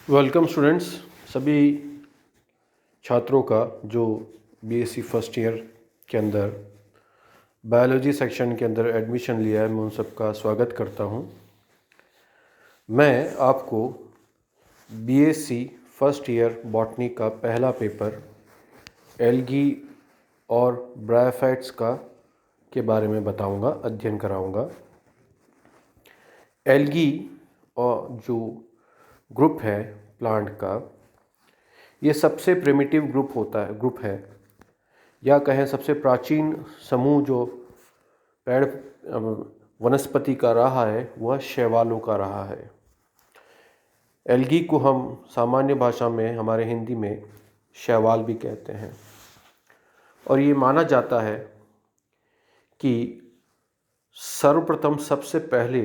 Welcome students, सभी छात्रों का जो बीएससी फर्स्ट ईयर के अंदर बायोलॉजी सेक्शन के अंदर एडमिशन लिया है, मैं उन सबका स्वागत करता हूं। मैं आपको बीएससी फर्स्ट ईयर बॉटनी का पहला पेपर एल्गी और ब्रायोफाइट्स का के बारे में बताऊंगा, अध्ययन कराऊंगा। एल्गी और जो ग्रुप है प्लांट का, ये सबसे प्रिमिटिव ग्रुप है या कहें सबसे प्राचीन समूह जो पेड़ वनस्पति का रहा है वह शैवालों का रहा है। एल्गी को हम सामान्य भाषा में हमारे हिंदी में शैवाल भी कहते हैं और ये माना जाता है कि सर्वप्रथम सबसे पहले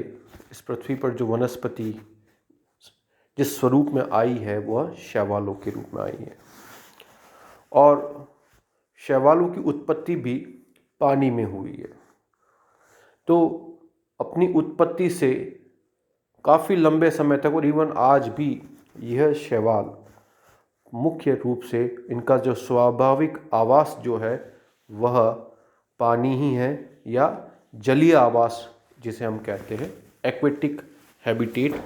इस पृथ्वी पर जो वनस्पति जिस स्वरूप में आई है वह शैवालों के रूप में आई है और शैवालों की उत्पत्ति भी पानी में हुई है। तो अपनी उत्पत्ति से काफ़ी लंबे समय तक और इवन आज भी यह शैवाल मुख्य रूप से इनका जो स्वाभाविक आवास जो है वह पानी ही है या जलीय आवास जिसे हम कहते हैं एक्वेटिक हैबिटेट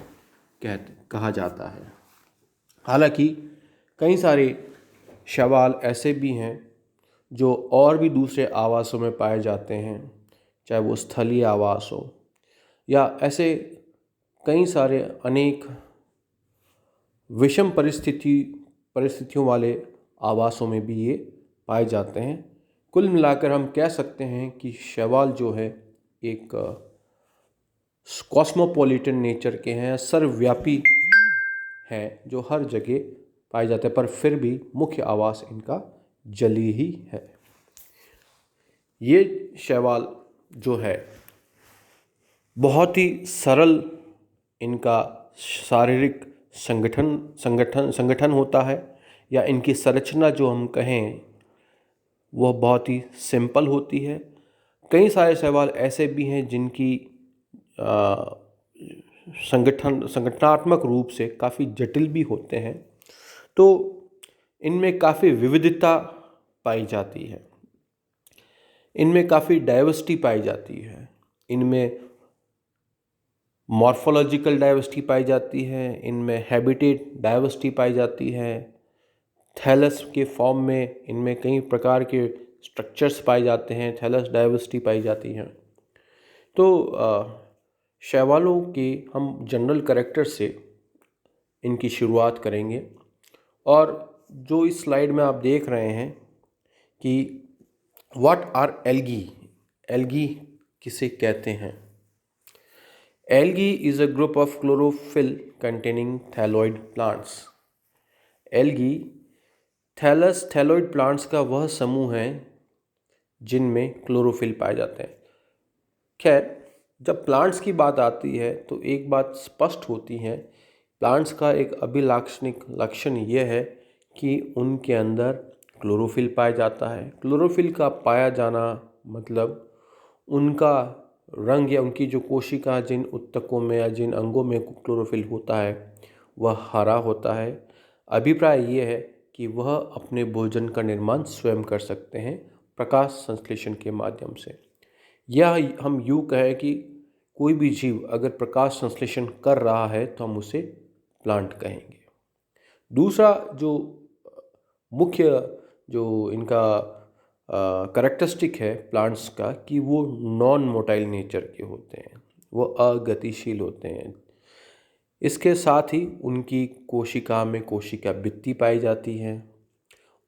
कहा जाता है। हालांकि कई सारे शैवाल ऐसे भी हैं जो और भी दूसरे आवासों में पाए जाते हैं, चाहे वो स्थलीय आवास हो या ऐसे कई सारे अनेक विषम परिस्थितियों वाले आवासों में भी ये पाए जाते हैं। कुल मिलाकर हम कह सकते हैं कि शैवाल जो है एक कॉस्मोपॉलिटन नेचर के हैं, सर्वव्यापी हैं जो हर जगह पाए जाते हैं, पर फिर भी मुख्य आवास इनका जलीय ही है। ये शैवाल जो है बहुत ही सरल इनका शारीरिक संगठन होता है या इनकी संरचना जो हम कहें वह बहुत ही सिंपल होती है। कई सारे शैवाल ऐसे भी हैं जिनकी संगठनात्मक रूप से काफ़ी जटिल भी होते हैं। तो इनमें काफ़ी विविधता पाई जाती है, इनमें काफ़ी डाइवर्सिटी पाई जाती है, इनमें मॉर्फोलॉजिकल डाइवर्सिटी पाई जाती है, इनमें हैबिटेट डाइवर्सिटी पाई जाती है, थैलस के फॉर्म में इनमें कई प्रकार के स्ट्रक्चर्स पाए जाते हैं, थैलस डाइवर्सिटी पाई जाती है। तो शैवालों के हम जनरल कैरेक्टर से इनकी शुरुआत करेंगे और जो इस स्लाइड में आप देख रहे हैं कि व्हाट आर एल्गी, एल्गी किसे कहते हैं। Algae is a group of chlorophyll containing thalloid plants. Algae thalloid plants का वह समूह है जिनमें क्लोरोफिल पाए जाते हैं। खैर, जब प्लांट्स की बात आती है तो एक बात स्पष्ट होती है, प्लांट्स का एक अभिलाक्षणिक लक्षण यह है कि उनके अंदर क्लोरोफिल पाया जाता है। क्लोरोफिल का पाया जाना मतलब उनका रंग या उनकी जो कोशिका जिन उत्तकों में या जिन अंगों में क्लोरोफिल होता है वह हरा होता है। अभिप्राय ये है कि वह अपने भोजन का निर्माण स्वयं कर सकते हैं प्रकाश संश्लेषण के माध्यम से। यह हम यूँ कहें कि कोई भी जीव अगर प्रकाश संश्लेषण कर रहा है तो हम उसे प्लांट कहेंगे। दूसरा जो मुख्य जो इनका करैक्टरिस्टिक है प्लांट्स का कि वो नॉन मोटाइल नेचर के होते हैं, वो अगतिशील होते हैं। इसके साथ ही उनकी कोशिका में कोशिका भित्ति पाई जाती है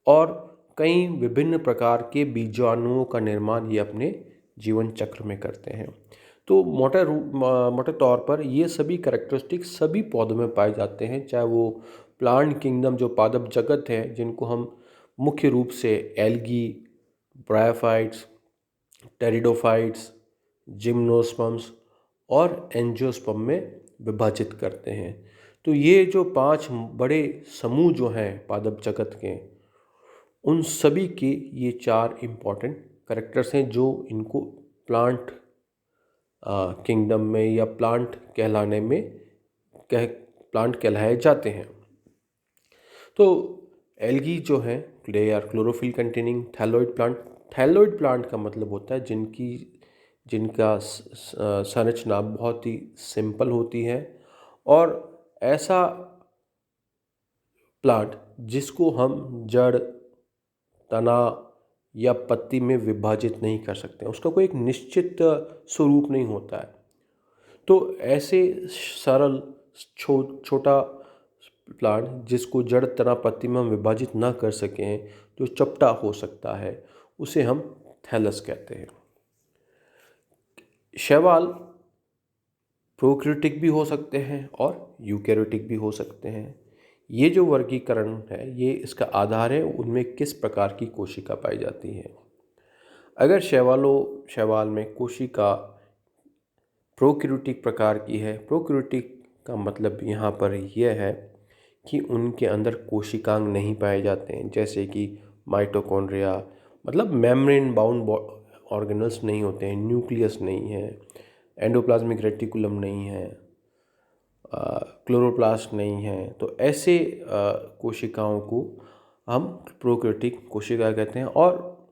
और कई विभिन्न प्रकार के बीजाणुओं का निर्माण ये अपने जीवन चक्र में करते हैं। तो मोटे तौर पर ये सभी करैक्टरिस्टिक सभी पौधों में पाए जाते हैं, चाहे वो प्लांट किंगडम जो पादप जगत है जिनको हम मुख्य रूप से एल्गी, ब्रायोफाइट्स, टेरिडोफाइट्स, जिम्नोस्पर्म्स और एंजियोस्पर्म में विभाजित करते हैं। तो ये जो 5 बड़े समूह जो हैं पादप जगत के, उन सभी के ये 4 इम्पॉर्टेंट कैरेक्टर्स हैं जो इनको प्लांट किंगडम में या प्लांट कहलाए जाते हैं। तो एल्गी जो है they are chlorophyll containing thalloid plant. Thalloid plant का मतलब होता है जिनका संरचना बहुत ही सिंपल होती है, और ऐसा प्लांट जिसको हम जड़, तना या पत्ती में विभाजित नहीं कर सकते, उसका कोई एक निश्चित स्वरूप नहीं होता है। तो ऐसे सरल छोटा प्लांट जिसको जड़, तना, पत्ती में हम विभाजित ना कर सकें, जो चपटा हो सकता है, उसे हम थैलस कहते हैं। शैवाल प्रोकैरियोटिक भी हो सकते हैं और यूकैरियोटिक भी हो सकते हैं। ये जो वर्गीकरण है, ये इसका आधार है उनमें किस प्रकार की कोशिका पाई जाती है। अगर शैवाल में कोशिका प्रोकैरियोटिक प्रकार की है, प्रोकैरियोटिक का मतलब यहाँ पर यह है कि उनके अंदर कोशिकांग नहीं पाए जाते हैं, जैसे कि माइटोकॉन्ड्रिया, मतलब मेम्ब्रेन बाउंड ऑर्गेनल्स नहीं होते हैं, न्यूक्लियस नहीं है, एंडोप्लाज्मिक रेटिकुलम नहीं है, क्लोरोप्लास्ट नहीं है। तो ऐसे कोशिकाओं को हम प्रोकैरियोटिक कोशिका कहते हैं, और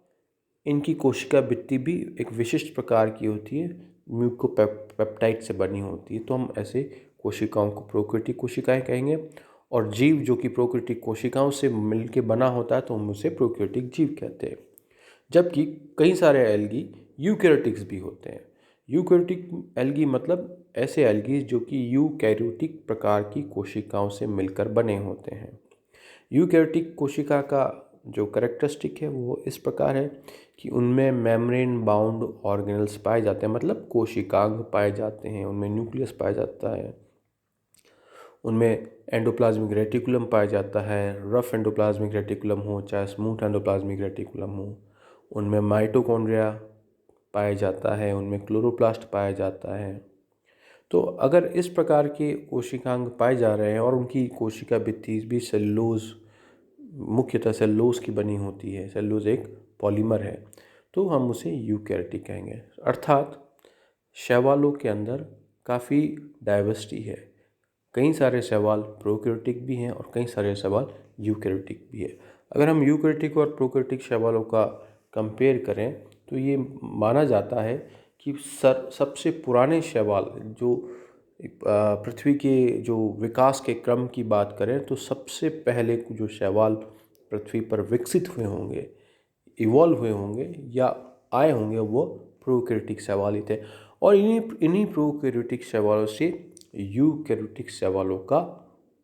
इनकी कोशिका भित्ति भी एक विशिष्ट प्रकार की होती है, म्यूकोपेप्टाइड से बनी होती है। तो हम ऐसे कोशिकाओं को प्रोकैरियोटिक कोशिकाएं कहेंगे, और जीव जो कि प्रोकैरियोटिक कोशिकाओं से मिलके बना होता है तो हम उसे प्रोकैरियोटिक जीव कहते हैं। जबकि कई सारे एल्गी यूकैरियोटिक्स भी होते हैं। यूकैरियोटिक एल्गी मतलब ऐसे एल्गी जो कि यूकैरियोटिक प्रकार की कोशिकाओं से मिलकर बने होते हैं। यूकैरियोटिक कोशिका का जो कैरेक्टरिस्टिक है वो इस प्रकार है कि उनमें मेम्ब्रेन बाउंड ऑर्गेनल्स पाए जाते हैं, मतलब कोशिकांग पाए जाते हैं, उनमें न्यूक्लियस पाया जाता है, उनमें एंडोप्लाज्मिक रेटिकुलम पाया जाता है, रफ एंडोप्लाज्मिक रेटिकुलम हो चाहे स्मूथ एंडोप्लाज्मिक रेटिकुलम हो, उनमें माइटोकॉन्ड्रिया पाया जाता है, उनमें क्लोरोप्लास्ट पाया जाता है। तो अगर इस प्रकार के कोशिकांग पाए जा रहे हैं और उनकी कोशिका भित्ति भी सेल्यूलोज, मुख्यतः सेल्यूलोज की बनी होती है, सेल्यूलोज एक पॉलीमर है, तो हम उसे यूकैरियोटिक कहेंगे। अर्थात शैवालों के अंदर काफ़ी डाइवर्सिटी है, कई सारे शैवाल प्रोकैरियोटिक भी हैं और कई सारे शैवाल यूकैरियोटिक भी है। अगर हम यूकैरियोटिक और प्रोकैरियोटिक शैवालों का कंपेयर करें तो ये माना जाता है कि सबसे पुराने शैवाल जो पृथ्वी के जो विकास के क्रम की बात करें तो सबसे पहले जो शैवाल पृथ्वी पर विकसित हुए होंगे, इवॉल्व हुए होंगे या आए होंगे, वो प्रोकैरियोटिक शैवाल ही थे। और इन्हीं प्रोकैरियोटिक शैवालों से यूकैरियोटिक शैवालों का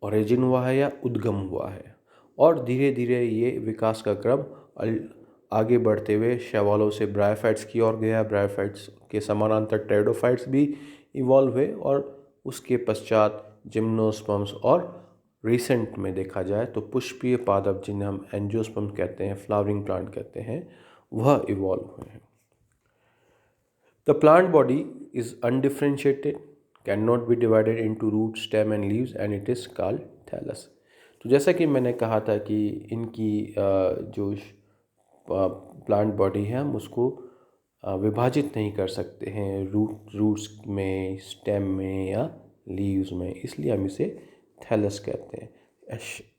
ओरिजिन हुआ है या उद्गम हुआ है, और धीरे धीरे ये विकास का क्रम आगे बढ़ते हुए शैवालों से ब्रायोफाइट्स की ओर गया। ब्रायोफाइट्स के समानांतर टेरिडोफाइट्स भी इवॉल्व हुए, और उसके पश्चात जिम्नोस्पर्म्स, और रिसेंट में देखा जाए तो पुष्पीय पादप, जिन्हें हम एंजियोस्पर्म कहते हैं, फ्लावरिंग प्लांट कहते हैं, वह इवॉल्व हुए हैं। The plant body is undifferentiated, can not be divided into root, stem and leaves, and it is called thallus. तो जैसा कि मैंने कहा था कि इनकी जो प्लांट बॉडी है, हम उसको विभाजित नहीं कर सकते हैं रूट्स में, स्टेम में या लीव्स में, इसलिए हम इसे थैलस कहते हैं।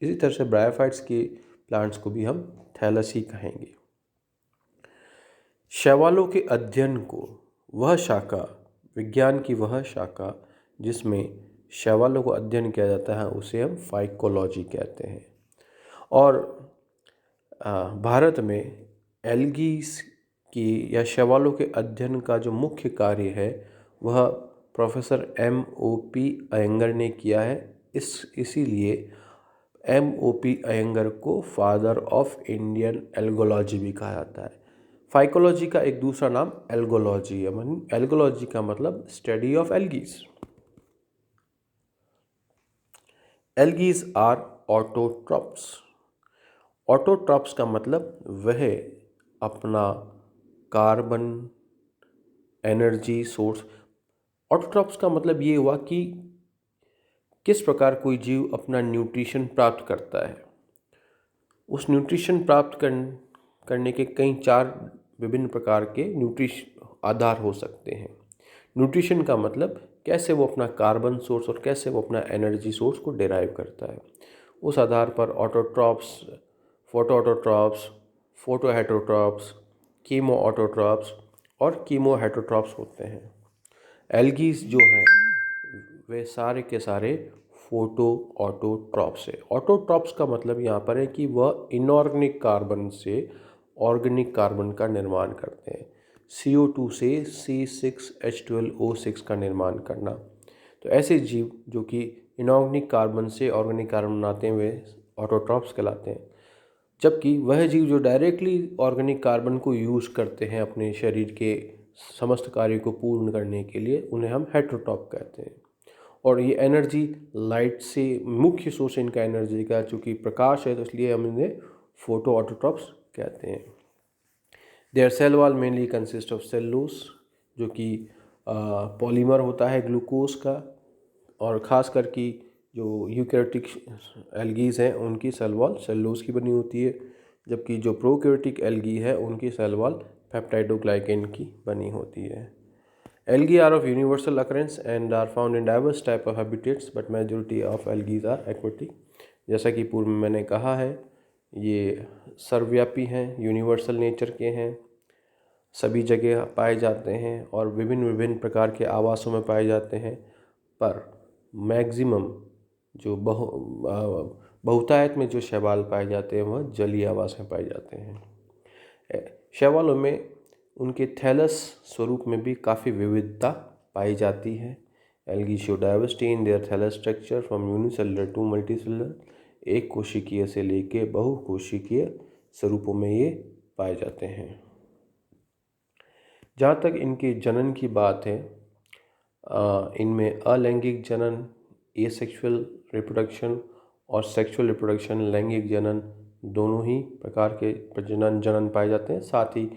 इसी तरह से ब्रायोफाइट्स के प्लांट्स को भी हम थैलस ही कहेंगे। शैवालों के अध्ययन को वह शाखा, विज्ञान की वह शाखा जिसमें शैवालों को अध्ययन किया जाता है, उसे हम फाइकोलॉजी कहते हैं। और भारत में एल्गीज की या शैवालों के अध्ययन का जो मुख्य कार्य है वह प्रोफेसर M.O.P. अयंगर ने किया है। इसीलिए M.O.P. अयंगर को फादर ऑफ इंडियन एल्गोलॉजी भी कहा जाता है। फाइकोलॉजी का एक दूसरा नाम एल्गोलॉजी है। एल्गोलॉजी का मतलब study of algaes. Algaes are autotrophs. Autotrophs का मतलब वह अपना कार्बन एनर्जी सोर्स, ऑटोट्रॉप्स का मतलब ये हुआ कि किस प्रकार कोई जीव अपना न्यूट्रिशन प्राप्त करता है। उस न्यूट्रिशन प्राप्त करने के कई चार विभिन्न प्रकार के न्यूट्रिशन आधार हो सकते हैं। न्यूट्रिशन का मतलब कैसे वो अपना कार्बन सोर्स और कैसे वो अपना एनर्जी सोर्स को डिराइव करता है। उस आधार पर ऑटोट्रॉप्स, फोटोऑटोट्रॉप्स, फोटोहेटरोट्रॉप्स, कीमोऑटोट्रॉप्स और कीमोहेटरोट्रॉप्स होते हैं। एल्गीज जो हैं वे सारे के सारे फोटो ऑटोट्रॉप्स है। ऑटोट्रॉप्स का मतलब यहाँ पर है कि वह इनऑर्गेनिक कार्बन से ऑर्गेनिक कार्बन का निर्माण करते हैं। CO2 से C6H12O6 का निर्माण करना। तो ऐसे जीव जो कि इनऑर्गेनिक कार्बन से ऑर्गेनिक कार्बन बनाते हैं वे ऑटोट्रॉप्स कहलाते हैं। जबकि वह जीव जो डायरेक्टली ऑर्गेनिक कार्बन को यूज़ करते हैं अपने शरीर के समस्त कार्य को पूर्ण करने के लिए, उन्हें हम हेटरोट्रॉप कहते हैं। और ये एनर्जी लाइट से, मुख्य सोर्स इनका एनर्जी का चूँकि प्रकाश है, तो इसलिए हम इन्हें फोटो ऑटोट्रॉप्स कहते हैं। Their cell wall mainly consist of cellulose, जो कि पॉलीमर होता है ग्लूकोज का, और ख़ास कर की जो यूकैरियोटिक एल्गीज हैं उनकी सेल वॉल सेलुलोज की बनी होती है, जबकि जो प्रोकैरियोटिक एल्गी है उनकी सेल वॉल पेप्टाइडोग्लाइकेन की बनी होती है। Algae are of universal occurrence and are found in diverse type of habitats, but majority of algae are aquatic। जैसा कि पूर्व में मैंने कहा है, ये सर्वव्यापी हैं, यूनिवर्सल नेचर के हैं, सभी जगह पाए जाते हैं और विभिन्न विभिन्न प्रकार के आवासों में पाए जाते हैं। पर मैक्सिमम जो बहुतायत में जो शैवाल पाए जाते हैं वह जलीय आवास में पाए जाते हैं। शैवालों में उनके थैलस स्वरूप में भी काफ़ी विविधता पाई जाती है। Algae show diversity in their thallus structure from unicellular to multicellular. एक कोशिकीय से लेके बहुकोशिकीय स्वरूपों में ये पाए जाते हैं। जहाँ तक इनके जनन की बात है, इनमें अलैंगिक जनन, एसेक्सुअल रिप्रोडक्शन और सेक्सुअल रिप्रोडक्शन, लैंगिक जनन दोनों ही प्रकार के जनन पाए जाते हैं। साथ ही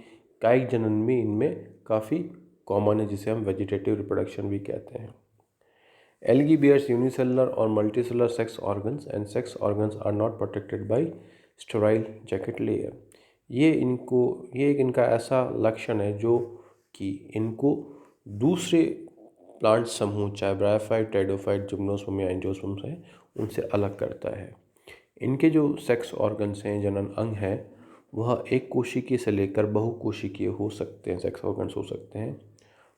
कायिक जनन में इनमें काफ़ी कॉमन है, जिसे हम वेजिटेटिव रिप्रोडक्शन भी कहते हैं। एल्गी बियर्स यूनिसेलुलर और multicellular sex organs and sex organs are not protected by sterile jacket layer. ये एक इनका ऐसा लक्षण है जो कि इनको दूसरे प्लांट समूह, चाहे ब्रायोफाइट, टेरिडोफाइट, जिम्नोस्पर्म या एंजियोस्पर्म है, उनसे अलग करता है। इनके जो सेक्स ऑर्गन्स हैं, जनन अंग हैं, वह एक कोशिकीय से लेकर बहुकोशिकीय हो सकते हैं, सेक्स ऑर्गन्स हो सकते हैं।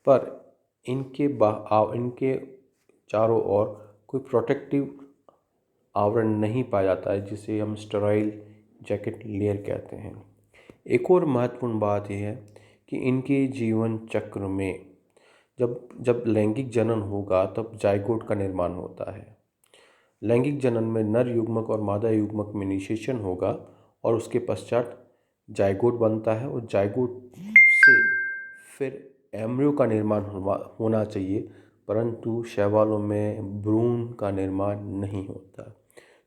पर इनके चारों ओर कोई प्रोटेक्टिव आवरण नहीं पाया जाता है, जिसे हम स्टेराइल जैकेट लेयर कहते हैं। एक और महत्वपूर्ण बात यह है कि इनके जीवन चक्र में जब लैंगिक जनन होगा तब जाइगोट का निर्माण होता है। लैंगिक जनन में नर युग्मक और मादा युग्मक में निषेचन होगा और उसके पश्चात जाइगोट बनता है, और जाइगोट से फिर एम्ब्रियो का निर्माण होना चाहिए, परंतु शैवालों में भ्रूण का निर्माण नहीं होता।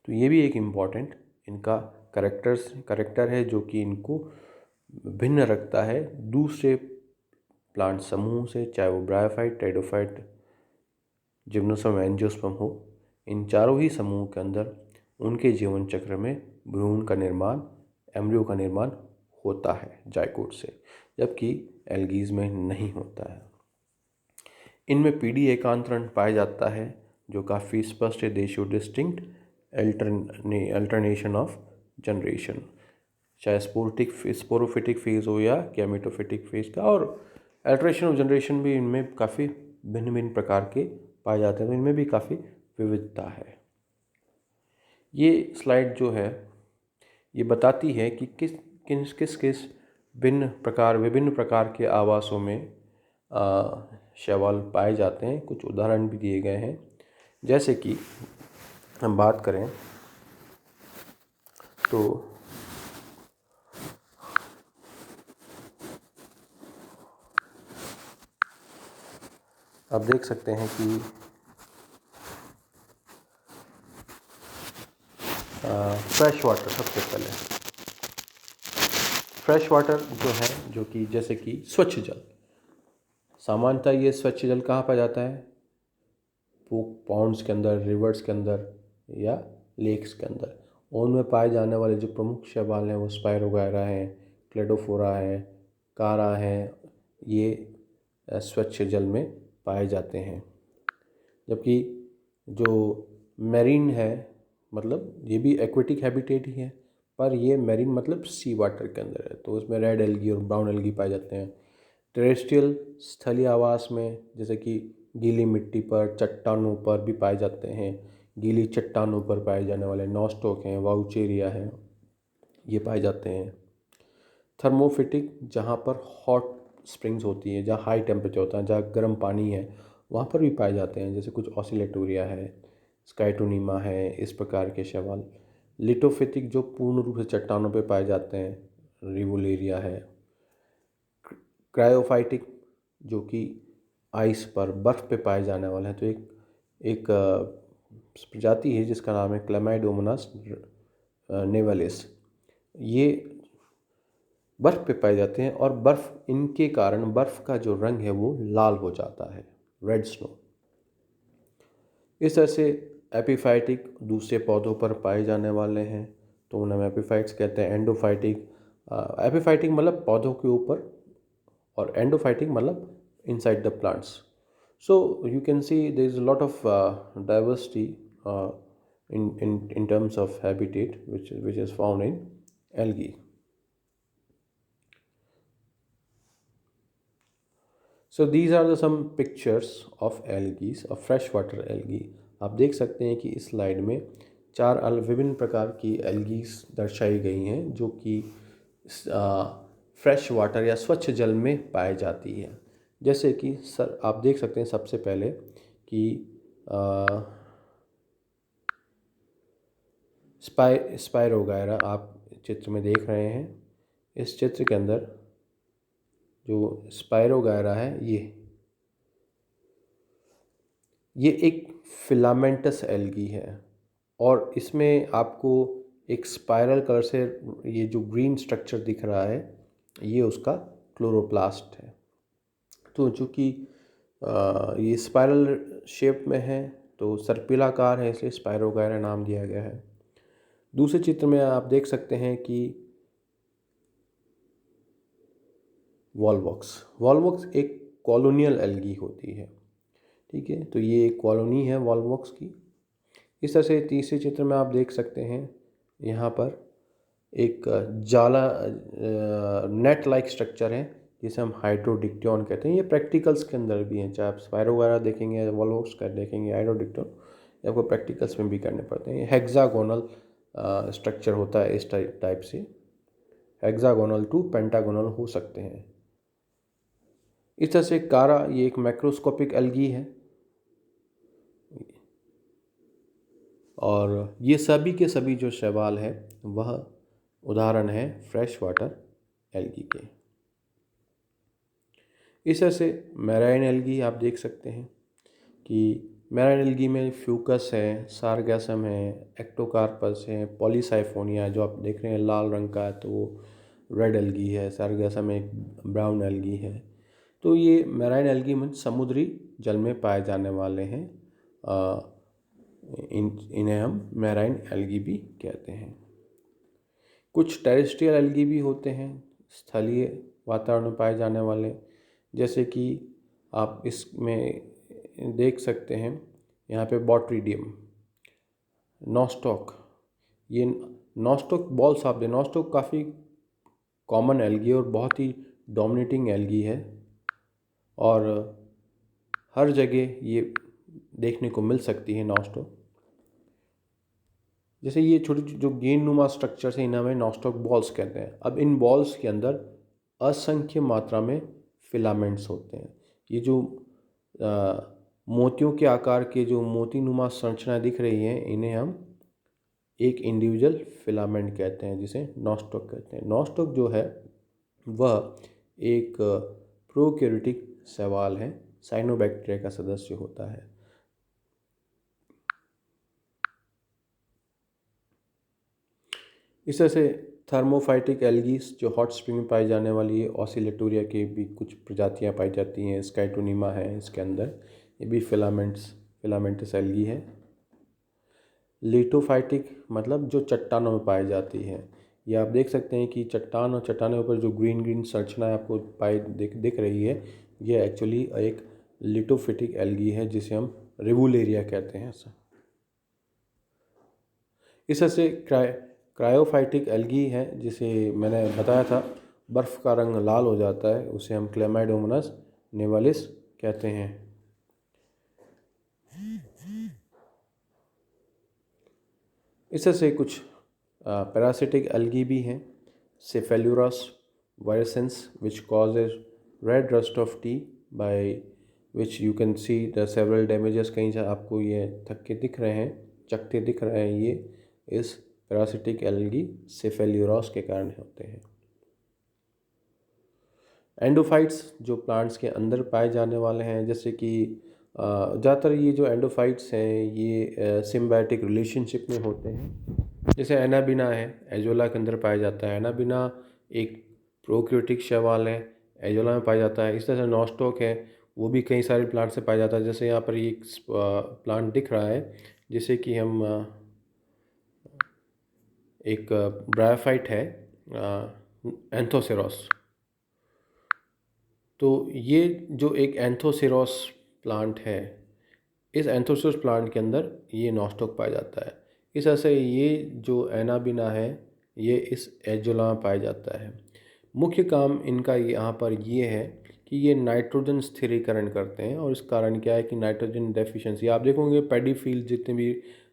तो ये भी एक इम्पॉर्टेंट इनका करेक्टर है, जो कि इनको भिन्न रखता है दूसरे प्लांट समूह से, चाहे वो ब्रायोफाइट, टेरिडोफाइट, जिम्नोस्पर्म, एंजियोस्पर्म हो। इन चारों ही समूह के अंदर उनके जीवन चक्र में भ्रूण का निर्माण, एम्ब्रियो का निर्माण होता है जाइगोट से, जबकि एल्गीज में नहीं होता है। इनमें पीढ़ी एकांतरण पाया जाता है जो काफ़ी स्पष्ट है। दे show distinct alternation of generation, चाहे स्पोरोफिटिक फेज हो या गैमेटोफिटिक फेज का, और अल्टरेशन ऑफ जनरेशन भी इनमें काफ़ी भिन्न भिन्न प्रकार के पाए जाते हैं, तो इनमें भी काफ़ी विविधता है। ये स्लाइड जो है ये बताती है कि किस विभिन्न प्रकार के आवासों में शैवाल पाए जाते हैं। कुछ उदाहरण भी दिए गए हैं। जैसे कि हम बात करें तो आप देख सकते हैं कि फ्रेश वाटर, सबसे पहले फ्रेश वाटर जो है, जो कि जैसे कि स्वच्छ जल, सामान्यतः ये स्वच्छ जल कहाँ पाया जाता है? पॉन्ड्स के अंदर, रिवर्स के अंदर या लेक्स के अंदर। उनमें पाए जाने वाले जो प्रमुख शैवाल हैं वो स्पायरोगायरा हैं, क्लेडोफोरा है, कारा है, ये स्वच्छ जल में पाए जाते हैं। जबकि जो मैरीन है, मतलब ये भी एक्वेटिक हैबिटेट ही है, पर ये मैरीन मतलब सी वाटर के अंदर है, तो उसमें रेड एल्गी और ब्राउन एल्गी पाए जाते हैं। टेरेस्ट्रियल स्थलीय आवास में जैसे कि गीली मिट्टी पर, चट्टानों पर भी पाए जाते हैं। गीली चट्टानों पर पाए जाने वाले नॉस्टॉक हैं, वाउचेरिया हैं, ये पाए जाते हैं। थर्मोफिटिक, जहाँ पर हॉट स्प्रिंग्स होती है, जहाँ हाई टेम्परेचर होता है, जहाँ गर्म पानी है, वहाँ पर भी पाए जाते हैं, जैसे कुछ ऑसिलेटोरिया है, स्काइटोनीमा है, इस प्रकार के शैवाल। लिटोफिटिक, जो पूर्ण रूप से चट्टानों पे पाए जाते हैं, रिवोलेरिया है। क्रायोफाइटिक, जो कि आइस पर, बर्फ़ पे पाए जाने वाले हैं, तो एक प्रजाति है जिसका नाम है क्लेमाइडोमोनास नेवलिस। ये बर्फ़ पे पाए जाते हैं और बर्फ़, इनके कारण बर्फ़ का जो रंग है वो लाल हो जाता है, रेड स्नो। इस तरह से एपिफाइटिक दूसरे पौधों पर पाए जाने वाले हैं, तो उन्हें हम एपिफाइट्स कहते हैं। एंडोफाइटिक, एपिफाइटिक मतलब पौधों के ऊपर, और एंडोफाइटिक मतलब inside the plants. So you can see there is a lot of diversity in terms of habitat which is found in algae. So these are some pictures of algae, of freshwater algae. आप देख सकते हैं कि इस slide में चार विभिन्न प्रकार की एल्गीज दर्शाई गई हैं जो कि फ्रेश वाटर या स्वच्छ जल में पाई जाती है। जैसे कि सर आप देख सकते हैं सबसे पहले कि स्पाइरो वगैरह आप चित्र में देख रहे हैं। इस चित्र के अंदर जो स्पाइरो वगैरह है, ये एक फिलामेंटस एल्गी है, और इसमें आपको एक स्पाइरल कलर से ये जो ग्रीन स्ट्रक्चर दिख रहा है, ये उसका क्लोरोप्लास्ट है। तो चूँकि ये स्पाइरल शेप में है, तो सर्पिलाकार है, इसलिए स्पाइरो वगैरह नाम दिया गया है। दूसरे चित्र में आप देख सकते हैं कि वॉलवॉक्स एक कॉलोनियल एल्गी होती है, ठीक है, तो ये एक कॉलोनी है वॉलवॉक्स की। इस तरह से तीसरे चित्र में आप देख सकते हैं, यहाँ पर एक जाला नेट लाइक स्ट्रक्चर है जिसे हम हाइड्रोडिक्टियन कहते हैं। ये प्रैक्टिकल्स के अंदर भी हैं, चाहे आप स्पाइरो वगैरह देखेंगे, वॉलवॉक्स का देखेंगे, हाइड्रोडिक्टियन, ये आपको प्रैक्टिकल्स में भी करने पड़ते हैं। हेक्सागोनल स्ट्रक्चर होता है इस टाइप से, हेक्सागोनल टू पेंटागोनल हो सकते हैं। इस तरह से कारा, ये एक मैक्रोस्कोपिक एल्गी है, और ये सभी के सभी जो शैवाल है वह उदाहरण है फ्रेश वाटर एल्गी के। इस तरह से मैराइन एल्गी आप देख सकते हैं कि मैराइन एल्गी में फ्यूकस है, सारगैसम है, एक्टोकार्पस है, पॉलीसाइफोनिया जो आप देख रहे हैं लाल रंग का है, तो वो रेड एल्गी है। सारगैसम एक ब्राउन एल्गी है। तो ये मैराइन एल्गी में समुद्री जल में पाए जाने वाले हैं। इन्हें हम मैराइन एल्गी भी कहते हैं। कुछ टेरेस्ट्रियल एल्गी भी होते हैं, स्थलीय वातावरण में पाए जाने वाले, जैसे कि आप इसमें देख सकते हैं यहाँ पे बॉट्रीडियम, नॉस्टॉक। ये नॉस्टॉक बॉल्स आप नॉस्टॉक काफ़ी कॉमन एल्गी और बहुत ही डोमिनेटिंग एल्गी है, और हर जगह ये देखने को मिल सकती है नॉस्टॉक। जैसे ये छोटी जो गेंद-नुमा स्ट्रक्चर्स हैं, इन्हें हमें नॉस्टॉक बॉल्स कहते हैं। अब इन बॉल्स के अंदर असंख्य मात्रा में फिलामेंट्स होते हैं। ये जो मोतियों के आकार के जो मोती-नुमा संरचना दिख रही हैं, इन्हें हम एक इंडिविजुअल फिलामेंट कहते हैं, जिसे नॉस्टॉक कहते हैं। नॉस्टॉक जो है वह एक प्रोकैरियोटिक शैवाल है, साइनोबैक्टीरिया का सदस्य होता है। इस तरह से थर्मोफाइटिक एल्गीज जो हॉट स्प्रिंग में पाई जाने वाली है, ऑसिलेटोरिया की भी कुछ प्रजातियां पाई जाती हैं, स्काइटोनीमा है इसके अंदर, ये भी फिलामेंटस एल्गी है। लिटोफाइटिक मतलब जो चट्टानों में पाई जाती है, ये आप देख सकते हैं कि चट्टान और चट्टानों पर जो ग्रीन ग्रीन संरचना आपको दिख रही है, ये एक्चुअली एक लिटोफिटिक एल्गी है जिसे हम रिवुलेरिया कहते हैं। इस तरह से क्रायोफाइटिक एल्गी है, जिसे मैंने बताया था बर्फ़ का रंग लाल हो जाता है, उसे हम क्लेमाइडोमोनास निवालिस कहते हैं। इस तरह से कुछ पैरासिटिक एल्गी भी हैं, Cephaleuros virescens which causes red rust of tea by which you can see the several damages. कहीं से आपको ये थक्के दिख रहे हैं, चकते दिख रहे हैं, ये इस पैरासिटिक एल्गी सेफेलुरस के कारण होते हैं। एंडोफाइट्स जो प्लांट्स के अंदर पाए जाने वाले हैं, जैसे कि ज़्यादातर ये जो एंडोफाइट्स हैं ये सिम्बायोटिक रिलेशनशिप में होते हैं। जैसे एनाबिना है, एजोला के अंदर पाया जाता है। एनाबिना एक प्रोक्रियोटिक शैवाल है, एजोला में पाया जाता है। इस तरह से नॉस्टॉक है, वो भी कई सारे प्लांट से पाया जाता है। जैसे यहाँ पर एक प्लांट दिख रहा है जिसे कि हम एक ब्रायोफाइट है, एंथोसेरोस। तो ये जो एक एंथोसेरोस प्लांट है, इस एंथोसेरोस प्लांट के अंदर ये नॉस्टॉक पाया जाता है। इस तरह से ये जो एनाबिना है ये इस एजोला में पाया जाता है। मुख्य काम इनका यहाँ पर ये है कि ये नाइट्रोजन स्थिरीकरण करते हैं, और इस कारण क्या है कि नाइट्रोजन डेफिशिएंसी, आप देखोगे पैडी फील्ड जितने भी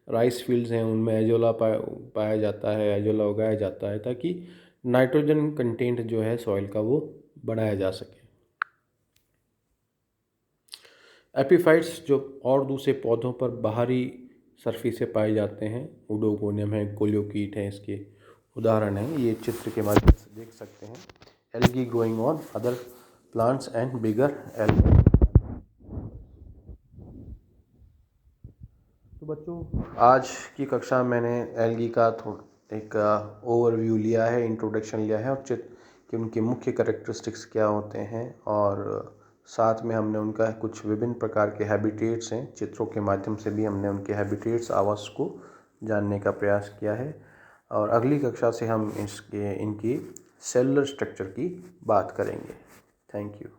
राइस फील्ड्स हैं उनमें एजोला पाया जाता है, एजोला उगाया जाता है, ताकि नाइट्रोजन कंटेंट जो है सॉइल का वो बढ़ाया जा सके। एपीफाइट्स जो और दूसरे पौधों पर बाहरी सरफेस से पाए जाते हैं, उडोगोनियम है, कोलियोकीट है, इसके उदाहरण हैं। ये चित्र के माध्यम से देख सकते हैं। Algae growing on other plants and bigger algae. तो बच्चों, आज की कक्षा में मैंने एल्गी का एक ओवरव्यू लिया है, इंट्रोडक्शन लिया है, और कि उनके मुख्य कैरेक्टरिस्टिक्स क्या होते हैं, और साथ में हमने उनका कुछ विभिन्न प्रकार के हैबिटेट्स हैं, चित्रों के माध्यम से भी हमने उनके हैबिटेट्स, आवास को जानने का प्रयास किया है। और अगली कक्षा से हम इनकी सेलुलर स्ट्रक्चर की बात करेंगे। Thank you.